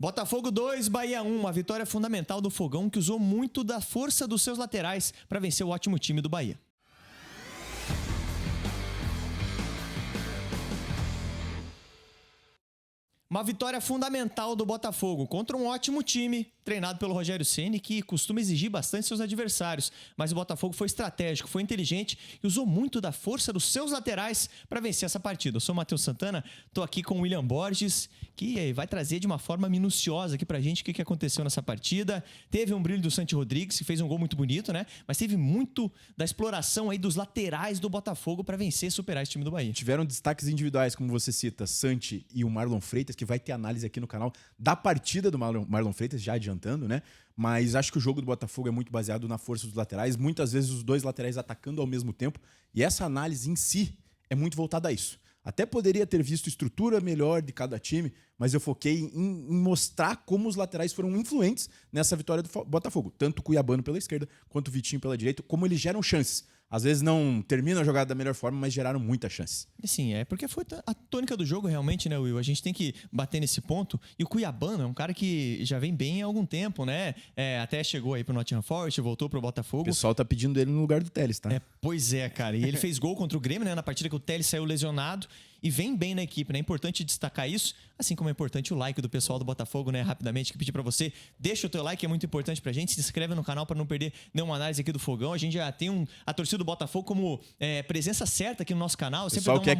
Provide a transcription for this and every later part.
Botafogo 2, Bahia 1, uma vitória fundamental do Fogão que usou muito da força dos seus laterais para vencer o ótimo time do Bahia. Uma vitória fundamental do Botafogo contra um ótimo time, treinado pelo Rogério Ceni, que costuma exigir bastante seus adversários. Mas o Botafogo foi estratégico, foi inteligente e usou muito da força dos seus laterais para vencer essa partida. Eu sou o Matheus Santana, estou aqui com o William Borges, que vai trazer de uma forma minuciosa aqui pra gente o que aconteceu nessa partida. Teve um brilho do Santi Rodrigues, que fez um gol muito bonito, né? Mas teve muito da exploração aí dos laterais do Botafogo para vencer e superar esse time do Bahia. Tiveram destaques individuais, como você cita, Santi e o Marlon Freitas, que vai ter análise aqui no canal da partida do Marlon Freitas, já adiantando, né? Mas acho que o jogo do Botafogo é muito baseado na força dos laterais, muitas vezes os dois laterais atacando ao mesmo tempo, e essa análise em si é muito voltada a isso. Até poderia ter visto estrutura melhor de cada time, mas eu foquei em mostrar como os laterais foram influentes nessa vitória do Botafogo. Tanto o Cuiabano pela esquerda, quanto o Vitinho pela direita, como eles geram chances. Às vezes não terminam a jogada da melhor forma, mas geraram muitas chances. Sim, porque foi a tônica do jogo realmente, né, Will? A gente tem que bater nesse ponto. E o Cuiabano é um cara que já vem bem há algum tempo, né? Até chegou aí pro Nottingham Forest, voltou pro Botafogo. O pessoal tá pedindo ele no lugar do Telles, tá? Pois é, cara. E ele fez gol contra o Grêmio, né? Na partida que o Telles saiu lesionado. E vem bem na equipe, né? É importante destacar isso, assim como é importante o like do pessoal do Botafogo, né? Rapidamente, que pedir pra você, deixa o teu like, é muito importante pra gente, se inscreve no canal pra não perder nenhuma análise aqui do Fogão. A gente já tem a torcida do Botafogo como presença certa aqui no nosso canal. O pessoal quer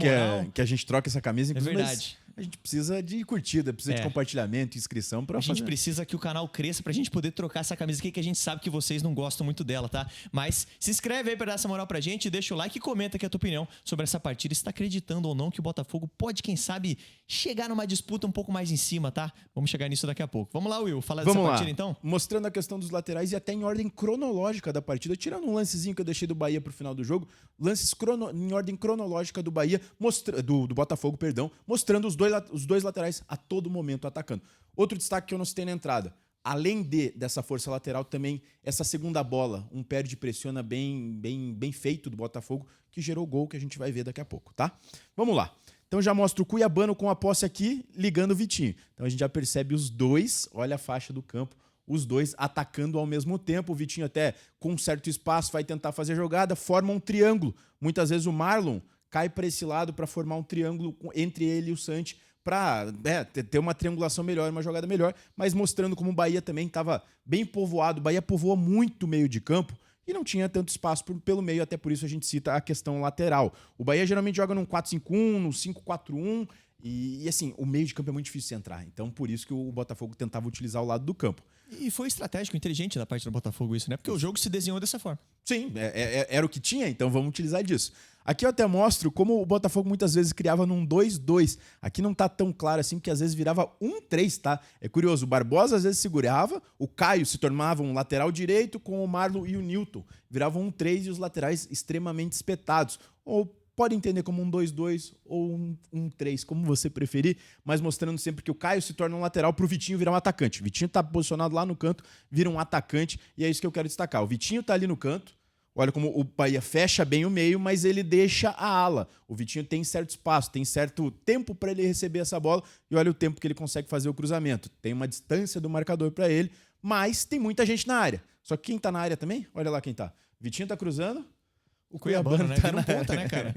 que a gente troque essa camisa, inclusive, verdade. Mas a gente precisa de curtida, precisa de compartilhamento, inscrição pra fazer. A gente precisa que o canal cresça pra gente poder trocar essa camisa aqui, que a gente sabe que vocês não gostam muito dela, tá? Mas se inscreve aí pra dar essa moral pra gente, deixa o like e comenta aqui a tua opinião sobre essa partida, se tá acreditando ou não que o Botafogo pode, quem sabe, chegar numa disputa um pouco mais em cima, tá? Vamos chegar nisso daqui a pouco. Vamos lá, Will, falar dessa partida então? Mostrando a questão dos laterais e até em ordem cronológica da partida, tirando um lancezinho que eu deixei do Bahia pro final do jogo, lances em ordem cronológica do Bahia, do Botafogo, perdão, mostrando os dois laterais a todo momento atacando. Outro destaque que eu não citei na entrada, além dessa força lateral, também essa segunda bola, um perde e pressiona bem feito do Botafogo, que gerou o gol que a gente vai ver daqui a pouco, tá? Vamos lá. Então já mostra o Cuiabano com a posse aqui, ligando o Vitinho. Então a gente já percebe os dois, olha a faixa do campo, os dois atacando ao mesmo tempo. O Vitinho até com um certo espaço vai tentar fazer jogada, forma um triângulo. Muitas vezes o Marlon cai para esse lado para formar um triângulo entre ele e o Santi, para ter uma triangulação melhor, uma jogada melhor, mas mostrando como o Bahia também estava bem povoado. O Bahia povoou muito o meio de campo e não tinha tanto espaço pelo meio, até por isso a gente cita a questão lateral. O Bahia geralmente joga num 4-5-1, num 5-4-1, e assim, o meio de campo é muito difícil de entrar. Então, por isso que o Botafogo tentava utilizar o lado do campo. E foi estratégico, inteligente da parte do Botafogo isso, né? Porque o jogo se desenhou dessa forma. Sim, era o que tinha, então vamos utilizar disso. Aqui eu até mostro como o Botafogo muitas vezes criava num 2-2. Aqui não tá tão claro assim, porque às vezes virava 1-3, tá? É curioso, o Barbosa às vezes segurava, o Caio se tornava um lateral direito com o Marlon e o Newton. Viravam 1-3 e os laterais extremamente espetados. Ou pode entender como um 2-2 ou um 3, como você preferir, mas mostrando sempre que o Caio se torna um lateral para o Vitinho virar um atacante. O Vitinho tá posicionado lá no canto, vira um atacante, e é isso que eu quero destacar. O Vitinho tá ali no canto, olha como o Bahia fecha bem o meio, mas ele deixa a ala. O Vitinho tem certo espaço, tem certo tempo para ele receber essa bola, e olha o tempo que ele consegue fazer o cruzamento. Tem uma distância do marcador para ele, mas tem muita gente na área. Só que quem tá na área também, olha lá quem tá. O Vitinho tá cruzando, o Cuiabano, né? Vira um ponta, né, cara?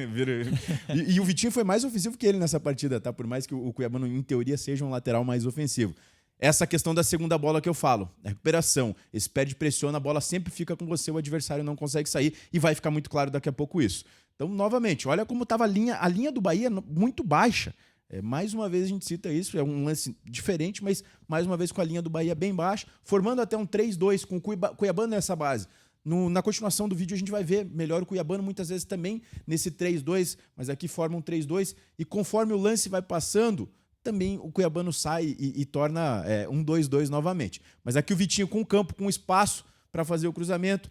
E o Vitinho foi mais ofensivo que ele nessa partida, tá? Por mais que o Cuiabano, em teoria, seja um lateral mais ofensivo. Essa questão da segunda bola que eu falo, a recuperação, esse pé de pressiona, a bola sempre fica com você, o adversário não consegue sair, e vai ficar muito claro daqui a pouco isso. Então, novamente, olha como estava a linha do Bahia muito baixa. Mais uma vez a gente cita isso, é um lance diferente, mas mais uma vez com a linha do Bahia bem baixa, formando até um 3-2 com o Cuiabano nessa base. Na continuação do vídeo a gente vai ver melhor o Cuiabano muitas vezes também nesse 3-2, mas aqui forma um 3-2, e conforme o lance vai passando, também o Cuiabano sai e torna um 2-2 novamente. Mas aqui o Vitinho com o campo, com espaço para fazer o cruzamento,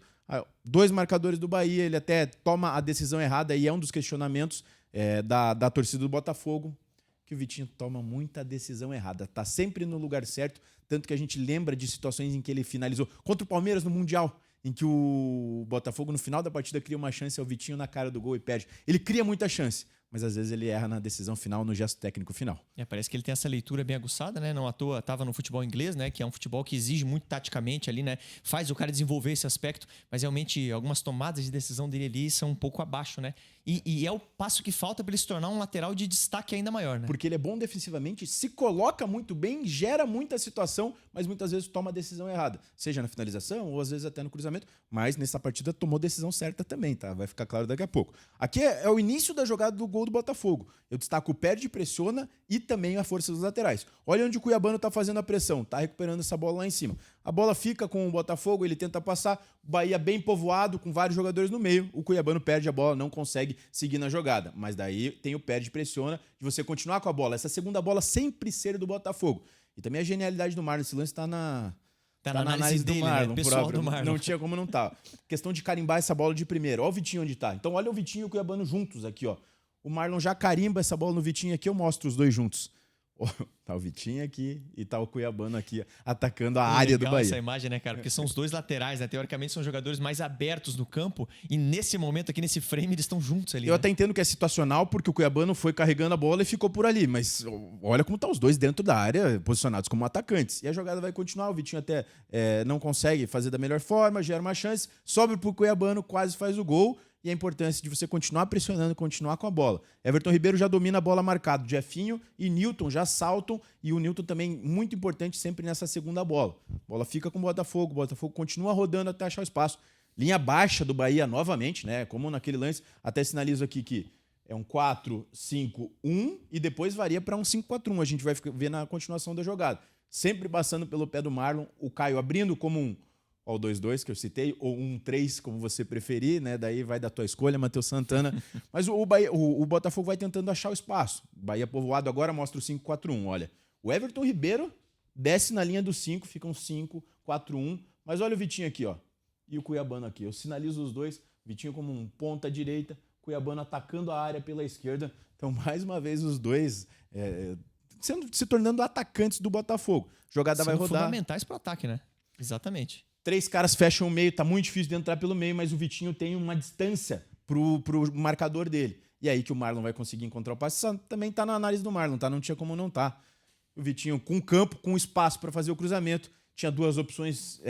dois marcadores do Bahia, ele até toma a decisão errada, e é um dos questionamentos da torcida do Botafogo, que o Vitinho toma muita decisão errada. Tá sempre no lugar certo, tanto que a gente lembra de situações em que ele finalizou contra o Palmeiras no Mundial, em que o Botafogo, no final da partida, cria uma chance ao Vitinho na cara do gol e perde. Ele cria muita chance, mas às vezes ele erra na decisão final, no gesto técnico final. Parece que ele tem essa leitura bem aguçada, né? Não à toa estava no futebol inglês, né? Que é um futebol que exige muito taticamente ali, né? Faz o cara desenvolver esse aspecto, mas realmente algumas tomadas de decisão dele ali são um pouco abaixo, né? E é o passo que falta para ele se tornar um lateral de destaque ainda maior, né? Porque ele é bom defensivamente, se coloca muito bem, gera muita situação, mas muitas vezes toma a decisão errada. Seja na finalização ou às vezes até no cruzamento, mas nessa partida tomou decisão certa também, tá? Vai ficar claro daqui a pouco. Aqui é o início da jogada do gol do Botafogo. Eu destaco o perde, pressiona e também a força dos laterais. Olha onde o Cuiabano tá fazendo a pressão, tá recuperando essa bola lá em cima. A bola fica com o Botafogo, ele tenta passar, o Bahia bem povoado, com vários jogadores no meio, o Cuiabano perde a bola, não consegue seguir na jogada. Mas daí tem o perde, pressiona, de você continuar com a bola. Essa segunda bola sempre ser do Botafogo. E também a genialidade do Marlon, esse lance tá na análise do dele, Marlon, né? Pessoal próprio. do Marlon. Não tinha como não tá. Questão de carimbar essa bola de primeiro. Olha o Vitinho onde tá. Então olha o Vitinho e o Cuiabano juntos aqui, ó. O Marlon já carimba essa bola no Vitinho aqui, eu mostro os dois juntos. Tá o Vitinho aqui e tá o Cuiabano aqui atacando a área do Bahia. Essa imagem, né, cara? Porque são os dois laterais, né? Teoricamente são jogadores mais abertos no campo e nesse momento aqui, nesse frame, eles estão juntos ali. Eu né? até entendo que é situacional porque o Cuiabano foi carregando a bola e ficou por ali, mas olha como tá os dois dentro da área, posicionados como atacantes. E a jogada vai continuar, o Vitinho até não consegue fazer da melhor forma, gera uma chance, sobe pro Cuiabano, quase faz o gol. E a importância de você continuar pressionando, continuar com a bola. Everton Ribeiro já domina a bola marcado. Jefinho e Newton já saltam. E o Newton também muito importante sempre nessa segunda bola. A bola fica com o Botafogo. O Botafogo continua rodando até achar o espaço. Linha baixa do Bahia novamente, né? Como naquele lance. Até sinalizo aqui que é um 4-5-1 e depois varia para um 5-4-1. A gente vai ver na continuação da jogada. Sempre passando pelo pé do Marlon. O Caio abrindo como um... Ó, o 2-2 que eu citei, ou 1-3, como você preferir, né? Daí vai da tua escolha, Matheus Santana. Mas o Botafogo vai tentando achar o espaço. Bahia povoado agora mostra o 5-4-1, olha. O Everton Ribeiro desce na linha do 5, fica um 5-4-1. Mas olha o Vitinho aqui, ó. E o Cuiabano aqui. Eu sinalizo os dois. Vitinho como um ponta direita, Cuiabano atacando a área pela esquerda. Então, mais uma vez, os dois se tornando atacantes do Botafogo. Jogada vai rodar. Fundamentais para o ataque, né? Exatamente. 3 caras fecham o meio, tá muito difícil de entrar pelo meio, mas o Vitinho tem uma distância pro marcador dele. E aí que o Marlon vai conseguir encontrar o passe. Isso também tá na análise do Marlon, tá? Não tinha como não tá. O Vitinho com campo, com espaço para fazer o cruzamento, tinha duas opções.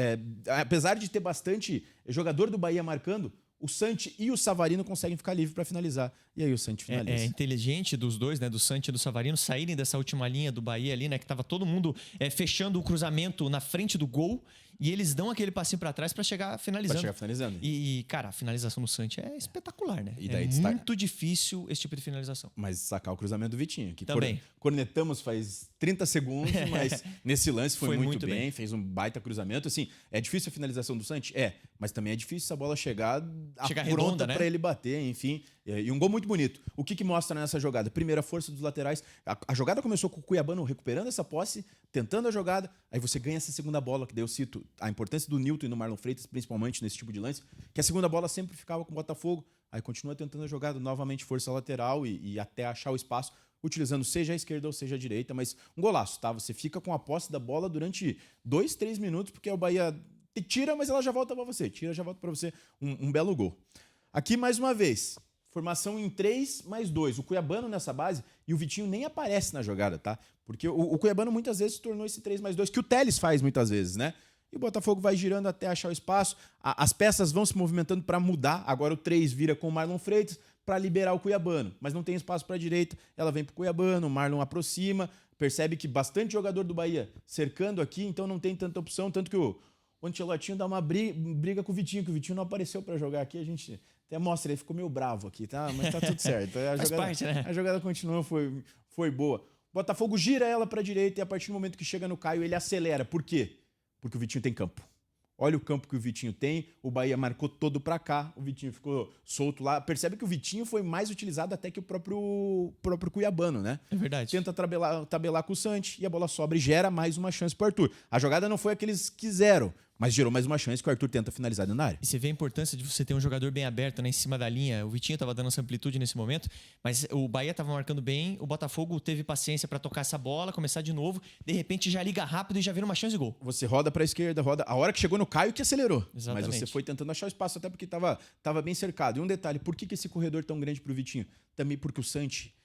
Apesar de ter bastante jogador do Bahia marcando, o Santi e o Savarino conseguem ficar livres para finalizar. E aí o Santi finaliza. É inteligente dos dois, né? Do Santi e do Savarino, saírem dessa última linha do Bahia ali, né? Que tava todo mundo fechando o cruzamento na frente do gol. E eles dão aquele passinho pra trás pra chegar finalizando. E, cara, a finalização do Santi é espetacular, né? E daí muito difícil esse tipo de finalização. Mas sacar o cruzamento do Vitinho, que também. Cornetamos faz 30 segundos, mas nesse lance foi muito bem, fez um baita cruzamento. Assim, é difícil a finalização do Santi? Mas também é difícil essa bola chegar redonda, né? Pra ele bater, enfim. E um gol muito bonito. O que mostra nessa jogada? Primeiro, a força dos laterais. A jogada começou com o Cuiabano recuperando essa posse, tentando a jogada, aí você ganha essa segunda bola, que daí eu cito a importância do Newton e do Marlon Freitas, principalmente nesse tipo de lance, que a segunda bola sempre ficava com o Botafogo, aí continua tentando a jogada, novamente força lateral e até achar o espaço, utilizando seja a esquerda ou seja a direita, mas um golaço, tá? Você fica com a posse da bola durante 2, 3 minutos, porque o Bahia te tira, mas ela já volta pra você. Tira, já volta pra você. Um belo gol. Aqui, mais uma vez, formação em 3 mais 2. O Cuiabano nessa base e o Vitinho nem aparece na jogada, tá? Porque o Cuiabano muitas vezes se tornou esse 3 mais 2, que o Telles faz muitas vezes, né? E o Botafogo vai girando até achar o espaço. As peças vão se movimentando para mudar. Agora o 3 vira com o Marlon Freitas para liberar o Cuiabano. Mas não tem espaço para a direita. Ela vem para o Cuiabano, o Marlon aproxima. Percebe que bastante jogador do Bahia cercando aqui, então não tem tanta opção. Tanto que o Ancelotinho dá uma briga com o Vitinho, que o Vitinho não apareceu para jogar aqui. A gente até mostra, ele ficou meio bravo aqui, tá? Mas tá tudo certo. A jogada continuou, foi boa. O Botafogo gira ela para a direita e a partir do momento que chega no Caio, ele acelera. Por quê? Porque o Vitinho tem campo. Olha o campo que o Vitinho tem. O Bahia marcou todo pra cá. O Vitinho ficou solto lá. Percebe que o Vitinho foi mais utilizado até que o próprio Cuiabano, né? É verdade. Tenta tabelar com o Santi e a bola sobra e gera mais uma chance pro Arthur. A jogada não foi a que eles quiseram, Mas gerou mais uma chance que o Arthur tenta finalizar dentro da área. E você vê a importância de você ter um jogador bem aberto, né, em cima da linha. O Vitinho estava dando essa amplitude nesse momento, mas o Bahia estava marcando bem, o Botafogo teve paciência para tocar essa bola, começar de novo, de repente já liga rápido e já vira uma chance de gol. Você roda para a esquerda, roda. A hora que chegou no Caio que acelerou. Exatamente. Mas você foi tentando achar o espaço, até porque estava bem cercado. E um detalhe, por que esse corredor tão grande pro Vitinho? Também porque o Santi...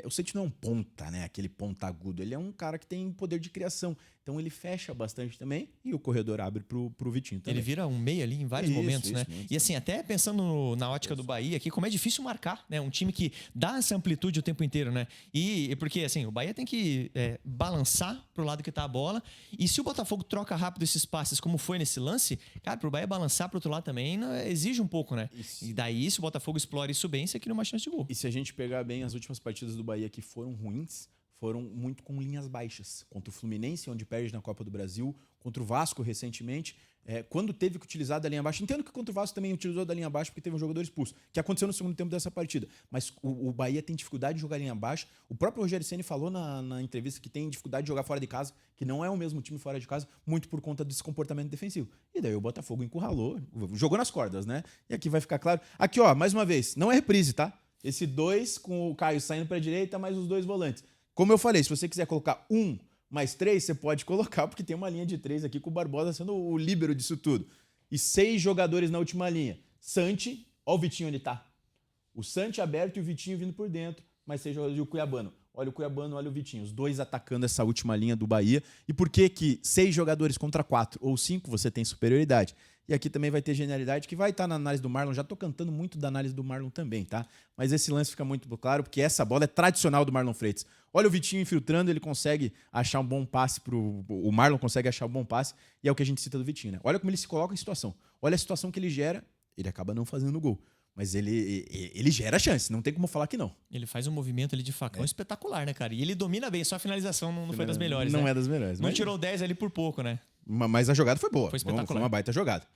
o Santi não é um ponta, né? Aquele ponta agudo. Ele é um cara que tem poder de criação. Então ele fecha bastante também e o corredor abre pro Vitinho também. Ele vira um meia ali em vários momentos, né? Muito. E assim, até pensando na ótica do Bahia aqui, como é difícil marcar, né? Um time que dá essa amplitude o tempo inteiro, né? E porque, assim, o Bahia tem que balançar pro lado que tá a bola. E se o Botafogo troca rápido esses passes, como foi nesse lance, cara, pro Bahia balançar pro outro lado também exige um pouco, né? Isso. E daí, se o Botafogo explora isso bem, você cria uma chance de gol. E se a gente pegar bem as últimas partidas do Bahia que foram ruins, foram muito com linhas baixas. Contra o Fluminense, onde perde na Copa do Brasil, contra o Vasco recentemente, quando teve que utilizar da linha baixa. Entendo que contra o Vasco também utilizou da linha baixa porque teve um jogador expulso, que aconteceu no segundo tempo dessa partida. Mas o Bahia tem dificuldade de jogar linha baixa. O próprio Rogério Ceni falou na entrevista que tem dificuldade de jogar fora de casa, que não é o mesmo time fora de casa, muito por conta desse comportamento defensivo. E daí o Botafogo encurralou, jogou nas cordas, né? E aqui vai ficar claro. Aqui, ó, mais uma vez, não é reprise, tá? Esse 2 com o Caio saindo para a direita, mais os 2 volantes. Como eu falei, se você quiser colocar 1 mais 3, você pode colocar, porque tem uma linha de 3 aqui com o Barbosa sendo o líbero disso tudo. E 6 jogadores na última linha. Santi, ó o Vitinho onde tá. O Santi aberto e o Vitinho vindo por dentro, mais 6 jogadores e o Cuiabano. Olha o Cuiabano, olha o Vitinho. Os 2 atacando essa última linha do Bahia. E por que 6 jogadores contra 4 ou 5 você tem superioridade? E aqui também vai ter genialidade, que vai estar na análise do Marlon. Já tô cantando muito da análise do Marlon também, tá? Mas esse lance fica muito claro, porque essa bola é tradicional do Marlon Freitas. Olha o Vitinho infiltrando, ele consegue achar um bom passe o Marlon consegue achar um bom passe, e é o que a gente cita do Vitinho, né? Olha como ele se coloca em situação. Olha a situação que ele gera, ele acaba não fazendo o gol. Mas ele gera chance, não tem como falar que não. Ele faz um movimento ali de facão espetacular, né, cara? E ele domina bem, só a finalização não foi das melhores, Não né? é das melhores. Não tirou 10 ali por pouco, né? Mas a jogada foi boa. Foi espetacular. Foi uma baita jogada.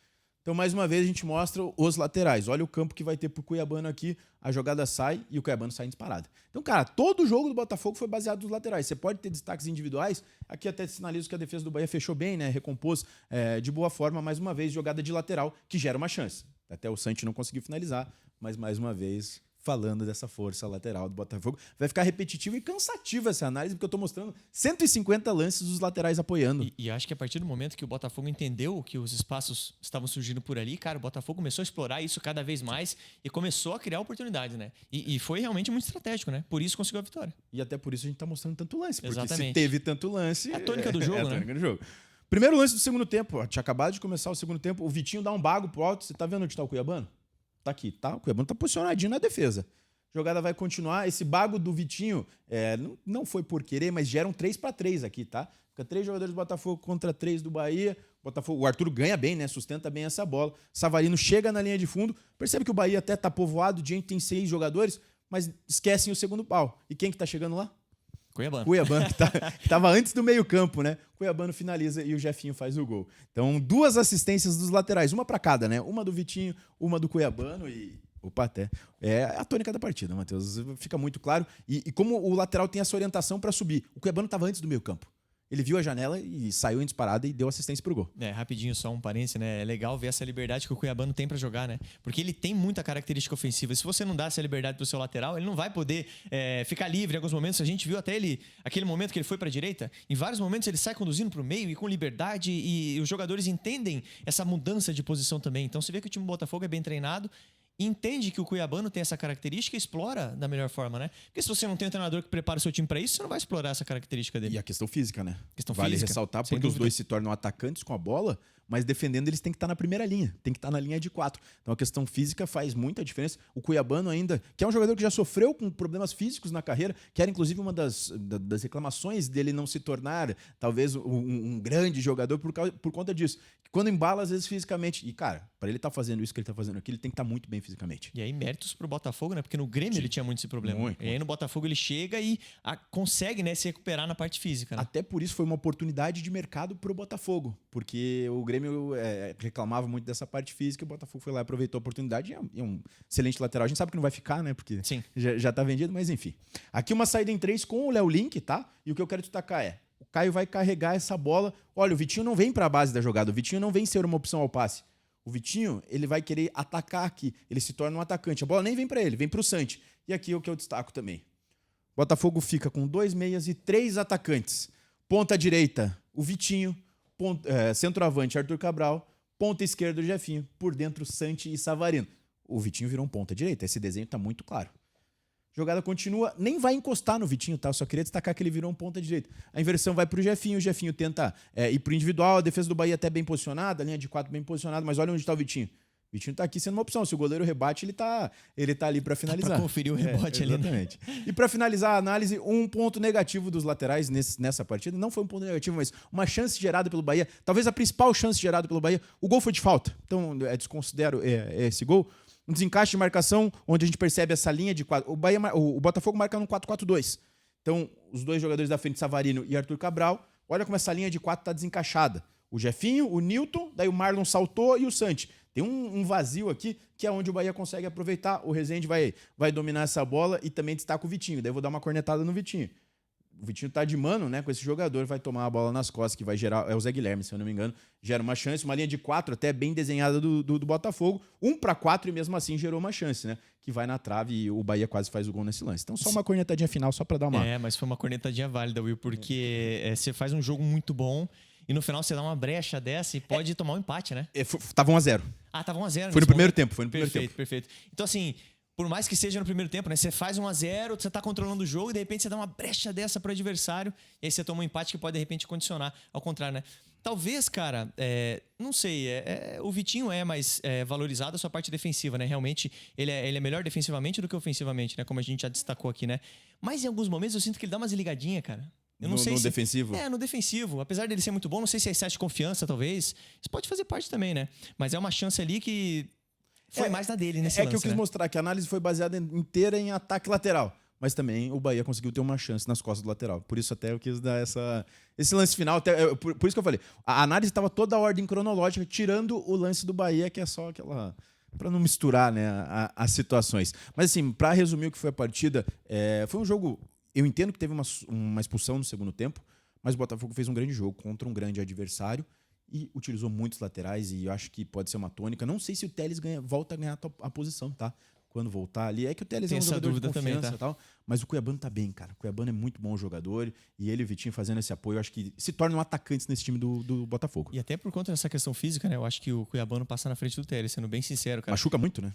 Então, mais uma vez, a gente mostra os laterais. Olha o campo que vai ter pro Cuiabano aqui. A jogada sai e o Cuiabano sai em disparada. Então, cara, todo o jogo do Botafogo foi baseado nos laterais. Você pode ter destaques individuais. Aqui até sinalizo que a defesa do Bahia fechou bem, né? Recompôs de boa forma. Mais uma vez, jogada de lateral que gera uma chance. Até o Santi não conseguiu finalizar, mas mais uma vez... falando dessa força lateral do Botafogo. Vai ficar repetitivo e cansativo essa análise, porque eu tô mostrando 150 lances dos laterais apoiando. E acho que a partir do momento que o Botafogo entendeu que os espaços estavam surgindo por ali, cara, o Botafogo começou a explorar isso cada vez mais e começou a criar oportunidades, né? E foi realmente muito estratégico, né? Por isso conseguiu a vitória. E até por isso a gente tá mostrando tanto lance. Porque Exatamente. se teve tanto lance... É a tônica do jogo, a tônica do jogo. Primeiro lance do segundo tempo. Ó, tinha acabado de começar o segundo tempo. O Vitinho dá um bago pro alto. Você tá vendo onde tá o Cuiabano? Tá aqui, tá? O Cuiabano tá posicionadinho na defesa. A jogada vai continuar. Esse bago do Vitinho não foi por querer, mas geram 3-3 aqui, tá? Fica 3 jogadores do Botafogo contra 3 do Bahia. O Arthur ganha bem, né? Sustenta bem essa bola. Savarino chega na linha de fundo. Percebe que o Bahia até tá povoado, de gente tem 6 jogadores, mas esquecem o segundo pau. E quem que tá chegando lá? Cuiabano. Cuiabano, que tava antes do meio-campo, né? Cuiabano finaliza e o Jefinho faz o gol. Então, 2 assistências dos laterais, uma para cada, né? Uma do Vitinho, uma do Cuiabano e... Opa, até. É a tônica da partida, Matheus. Fica muito claro. E como o lateral tem essa orientação para subir. O Cuiabano estava antes do meio-campo. Ele viu a janela e saiu em disparada e deu assistência pro gol. Rapidinho, só um parênteses, né? É legal ver essa liberdade que o Cuiabano tem pra jogar, né? Porque ele tem muita característica ofensiva. Se você não dá essa liberdade pro seu lateral, ele não vai poder ficar livre em alguns momentos. A gente viu até ele, aquele momento que ele foi pra direita, em vários momentos ele sai conduzindo pro meio e com liberdade e os jogadores entendem essa mudança de posição também. Então você vê que o time do Botafogo é bem treinado, entende que o Cuiabano tem essa característica e explora da melhor forma, né? Porque se você não tem um treinador que prepara o seu time para isso, você não vai explorar essa característica dele. E a questão física, né? Vale ressaltar, porque os dois se tornam atacantes com a bola, mas defendendo eles têm que estar na primeira linha, tem que estar na linha de 4. Então a questão física faz muita diferença. O Cuiabano ainda, que é um jogador que já sofreu com problemas físicos na carreira, que era inclusive uma das reclamações dele não se tornar talvez um grande jogador por conta disso. Quando embala, às vezes, fisicamente. E, cara, para ele estar fazendo isso que ele está fazendo aqui, ele tem que estar muito bem fisicamente. E aí, méritos pro Botafogo, né? Porque no Grêmio ele tinha muito esse problema. Muito. E aí no Botafogo ele chega e consegue, né, se recuperar na parte física, né? Até por isso foi uma oportunidade de mercado pro Botafogo. Porque o Grêmio reclamava muito dessa parte física e o Botafogo foi lá e aproveitou a oportunidade. É um excelente lateral. A gente sabe que não vai ficar, né? Porque já tá vendido, mas enfim. Aqui uma saída em 3 com o Léo Link, tá? E o que eu quero destacar é: o Caio vai carregar essa bola. Olha, o Vitinho não vem para a base da jogada. O Vitinho não vem ser uma opção ao passe. O Vitinho, ele vai querer atacar aqui. Ele se torna um atacante. A bola nem vem para ele, vem para o Santi. E aqui é o que eu destaco também. Botafogo fica com 2 meias e 3 atacantes. Ponta direita, o Vitinho. Centroavante, Arthur Cabral. Ponta esquerda, o Jefinho. Por dentro, Santi e Savarino. O Vitinho virou um ponta direita. Esse desenho está muito claro. Jogada continua, nem vai encostar no Vitinho, tá? Eu só queria destacar que ele virou um ponta direita. A inversão vai pro Jefinho, o Jefinho tenta ir pro individual, a defesa do Bahia até bem posicionada, a linha de 4 bem posicionada, mas olha onde tá o Vitinho. O Vitinho tá aqui sendo uma opção. Se o goleiro rebate, ele tá ali para finalizar. Pra conferir o rebote ali, né? Exatamente. E para finalizar a análise, um ponto negativo dos laterais nessa partida. Não foi um ponto negativo, mas uma chance gerada pelo Bahia. Talvez a principal chance gerada pelo Bahia. O gol foi de falta. Então, desconsidero esse gol. Um desencaixe de marcação, onde a gente percebe essa linha de 4. O Botafogo marca no 4-4-2. Então, os dois jogadores da frente, Savarino e Arthur Cabral, olha como essa linha de 4 está desencaixada. O Jefinho, o Nilton, daí o Marlon saltou e o Santi. Tem um vazio aqui, que é onde o Bahia consegue aproveitar. O Rezende vai dominar essa bola e também destaca o Vitinho. Daí eu vou dar uma cornetada no Vitinho. O Vitinho tá de mano, né, com esse jogador, vai tomar a bola nas costas, que vai gerar, é o Zé Guilherme, se eu não me engano, gera uma chance, uma linha de 4 até bem desenhada do Botafogo, 1-4 e mesmo assim gerou uma chance, né, que vai na trave e o Bahia quase faz o gol nesse lance. Então só uma cornetadinha final, só pra dar uma... Mas foi uma cornetadinha válida, Will, porque você faz um jogo muito bom e no final você dá uma brecha dessa e pode tomar um empate, né? Tava 1-0. Ah, tava 1-0. Foi no primeiro tempo, Perfeito. Então assim... Por mais que seja no primeiro tempo, né? Você faz 1-0, você tá controlando o jogo e de repente você dá uma brecha dessa pro adversário e aí você toma um empate que pode de repente condicionar ao contrário, né? Talvez, cara, não sei, o Vitinho é mais valorizado a sua parte defensiva, né? Realmente ele é melhor defensivamente do que ofensivamente, né? Como a gente já destacou aqui, né? Mas em alguns momentos eu sinto que ele dá umas ligadinhas, cara. Eu não sei no defensivo? No defensivo. Apesar dele ser muito bom, não sei se é excesso de confiança, talvez. Isso pode fazer parte também, né? Mas é uma chance ali que... Foi mais na dele nesse lance, que eu quis mostrar que a análise foi baseada inteira em ataque lateral. Mas também o Bahia conseguiu ter uma chance nas costas do lateral. Por isso até eu quis dar esse lance final. Por isso que eu falei. A análise estava toda a ordem cronológica, tirando o lance do Bahia, que é só aquela... Para não misturar, né, as situações. Mas assim, para resumir o que foi a partida, foi um jogo... Eu entendo que teve uma expulsão no segundo tempo, mas o Botafogo fez um grande jogo contra um grande adversário. E utilizou muitos laterais e eu acho que pode ser uma tônica. Não sei se o Telles volta a ganhar a posição, tá? Quando voltar ali. É que o Telles é um jogador de confiança também, tá? E tal. Mas o Cuiabano tá bem, cara. O Cuiabano é muito bom jogador. E ele e o Vitinho fazendo esse apoio, eu acho que se tornam atacantes nesse time do Botafogo. E até por conta dessa questão física, né? Eu acho que o Cuiabano passa na frente do Telles, sendo bem sincero, cara. Machuca muito, né?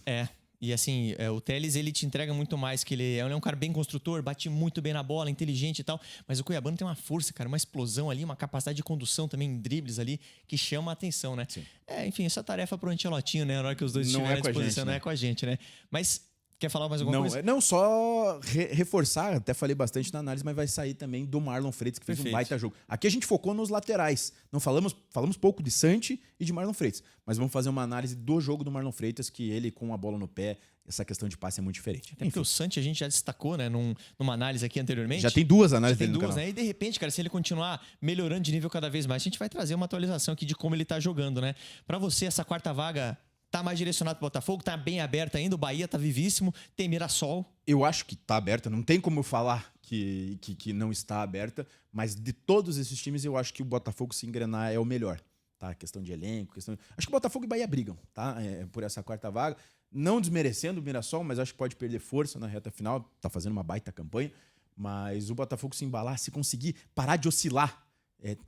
E assim, o Telles, ele te entrega muito mais, que ele é um cara bem construtor, bate muito bem na bola, inteligente e tal, mas o Cuiabano tem uma força, cara, uma explosão ali, uma capacidade de condução também em dribles ali, que chama a atenção, né? Sim. Enfim, essa tarefa pro Ancelotinho, né? Na hora que os dois estiverem à disposição, não é com a gente, né? Mas... Quer falar mais alguma coisa? Não, só reforçar, até falei bastante na análise, mas vai sair também do Marlon Freitas, que fez um baita jogo. Aqui a gente focou nos laterais. Não falamos pouco de Santi e de Marlon Freitas, mas vamos fazer uma análise do jogo do Marlon Freitas, que ele com a bola no pé, essa questão de passe é muito diferente. Até porque o Santi a gente já destacou, né, numa análise aqui anteriormente. Já tem 2 análises dele no canal. Né? E de repente, cara, se ele continuar melhorando de nível cada vez mais, a gente vai trazer uma atualização aqui de como ele tá jogando, né? Pra você, essa quarta vaga... Tá mais direcionado pro Botafogo, tá bem aberto ainda, o Bahia tá vivíssimo, tem Mirassol. Eu acho que tá aberta, não tem como eu falar que não está aberta, mas de todos esses times eu acho que o Botafogo se engrenar é o melhor, tá? Questão de elenco, acho que o Botafogo e Bahia brigam, tá? Por essa quarta vaga, não desmerecendo o Mirassol, mas acho que pode perder força na reta final, tá fazendo uma baita campanha, mas o Botafogo se embalar, se conseguir parar de oscilar,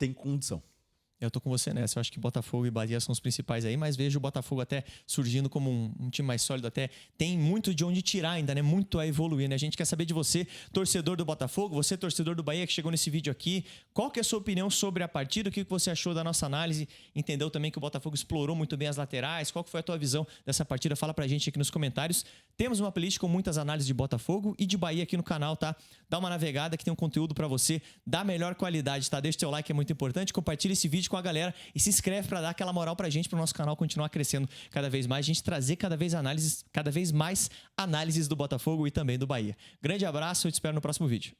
tem condição. Eu tô com você nessa. Eu acho que Botafogo e Bahia são os principais aí, mas vejo o Botafogo até surgindo como um time mais sólido até. Tem muito de onde tirar ainda, né? Muito a evoluir, né? A gente quer saber de você, torcedor do Botafogo, você, torcedor do Bahia, que chegou nesse vídeo aqui. Qual que é a sua opinião sobre a partida? O que você achou da nossa análise? Entendeu também que o Botafogo explorou muito bem as laterais? Qual que foi a tua visão dessa partida? Fala pra gente aqui nos comentários. Temos uma playlist com muitas análises de Botafogo e de Bahia aqui no canal, tá? Dá uma navegada que tem um conteúdo pra você da melhor qualidade, tá? Deixa o teu like, é muito importante. Compartilha esse vídeo com a galera e se inscreve para dar aquela moral pra gente, pro nosso canal continuar crescendo cada vez mais, a gente trazer cada vez mais análises do Botafogo e também do Bahia. Grande abraço, eu te espero no próximo vídeo.